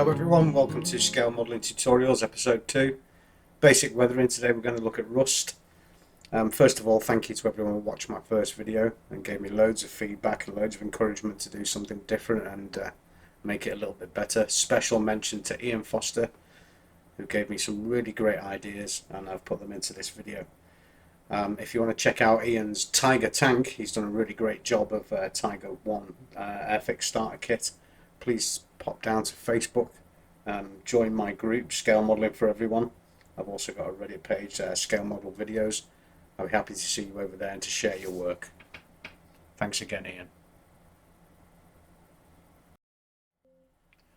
Hello everyone, welcome to Scale Modelling Tutorials episode 2. Basic weathering. Today we're going to look at rust. First of all, thank you to everyone who watched my first video and gave me loads of feedback and loads of encouragement to do something different and make it a little bit better. Special mention to Ian Foster, who gave me some really great ideas and I've put them into this video. If you want to check out Ian's Tiger tank, he's done a really great job of Tiger 1 Airfix starter kit. Please pop down to Facebook, join my group Scale Modelling for Everyone. I've also got a Reddit page, Scale Model Videos. I'll be happy to see you over there and to share your work. Thanks again, Ian.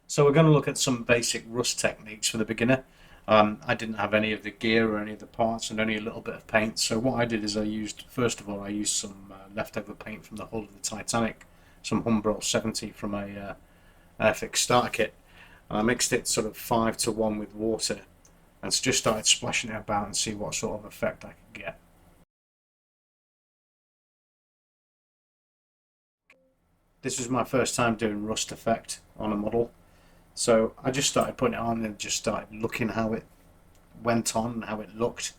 So we're going to look at some basic rust techniques for the beginner. I didn't have any of the gear or any of the parts and only a little bit of paint. So what I did is first of all, I used some leftover paint from the hull of the Titanic, some Humbrol 70 from a Airfix starter kit. And I mixed it sort of 5-to-1 with water and just started splashing it about and see what sort of effect I could get. This was my first time doing rust effect on a model. So I just started putting it on and just started looking how it went on and how it looked.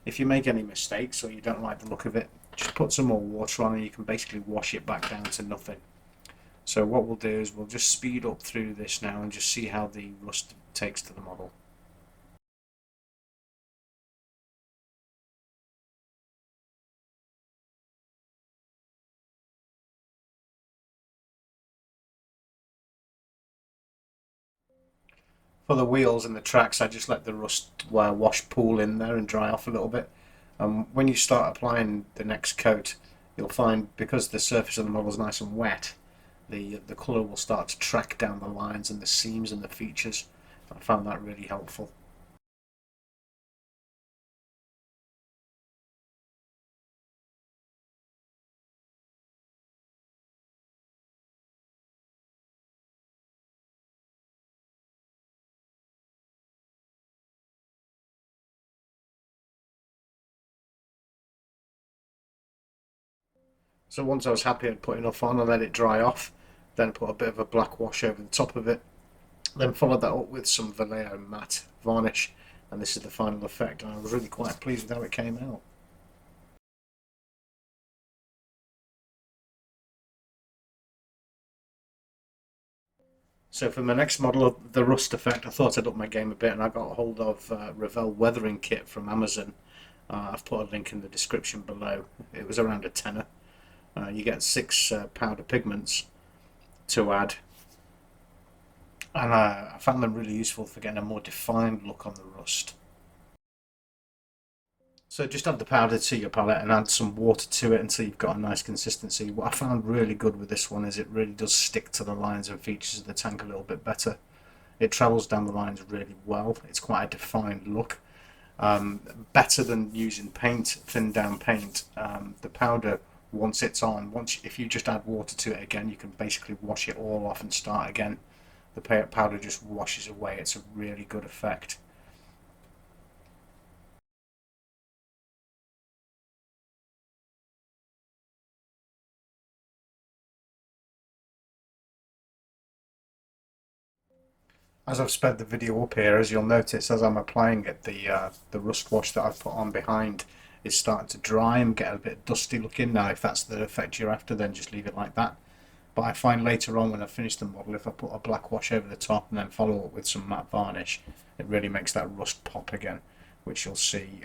If you make any mistakes or you don't like the look of it, just put some more water on and you can basically wash it back down to nothing. So what we'll do is we'll just speed up through this now and just see how the rust takes to the model. For the wheels and the tracks, I just let the rust wash pool in there and dry off a little bit. When you start applying the next coat, you'll find because the surface of the model is nice and wet, the colour will start to track down the lines and the seams and the features. I found that really helpful. So once I was happy I'd put enough on, I let it dry off, then put a bit of a black wash over the top of it, then followed that up with some Vallejo matte varnish, and this is the final effect, and I was really quite pleased with how it came out. So for my next model of the rust effect, I thought I'd up my game a bit and I got a hold of Revel weathering kit from Amazon. I've put a link in the description below. It was around a tenner. You get 6 powder pigments to add, and I found them really useful for getting a more defined look on the rust. So just add the powder to your palette and add some water to it until you've got a nice consistency. What I found really good with this one is it really does stick to the lines and features of the tank a little bit better. It travels down the lines really well. It's quite a defined look. Better than using paint, thin down paint. The powder, once it's on, if you just add water to it again, you can basically wash it all off and start again. The powder just washes away. It's a really good effect. As I've sped the video up here, as you'll notice, as I'm applying it, the rust wash that I've put on behind is starting to dry and get a bit dusty looking. Now, if that's the effect you're after, then just leave it like that. But I find later on when I finish the model, if I put a black wash over the top and then follow up with some matte varnish, it really makes that rust pop again, which you'll see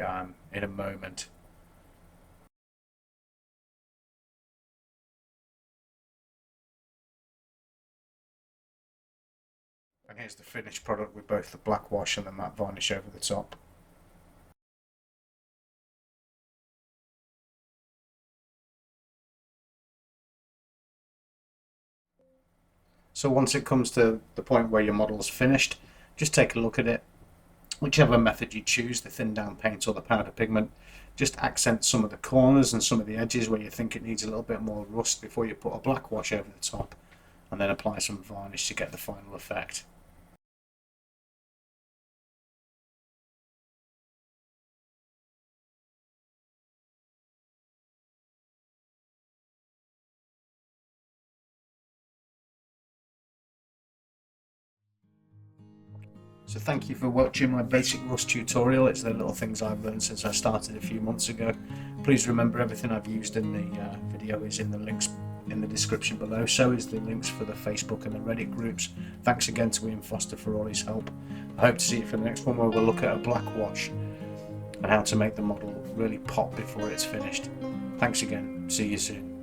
in a moment. And here's the finished product with both the black wash and the matte varnish over the top. So once it comes to the point where your model is finished, just take a look at it. Whichever method you choose, the thin down paint or the powder pigment, just accent some of the corners and some of the edges where you think it needs a little bit more rust before you put a black wash over the top, and then apply some varnish to get the final effect. So thank you for watching my basic Rust tutorial. It's the little things I've learned since I started a few months ago. Please remember everything I've used in the video is in the links in the description below. So is the links for the Facebook and the Reddit groups. Thanks again to Ian Foster for all his help. I hope to see you for the next one where we'll look at a black watch and how to make the model really pop before it's finished. Thanks again. See you soon.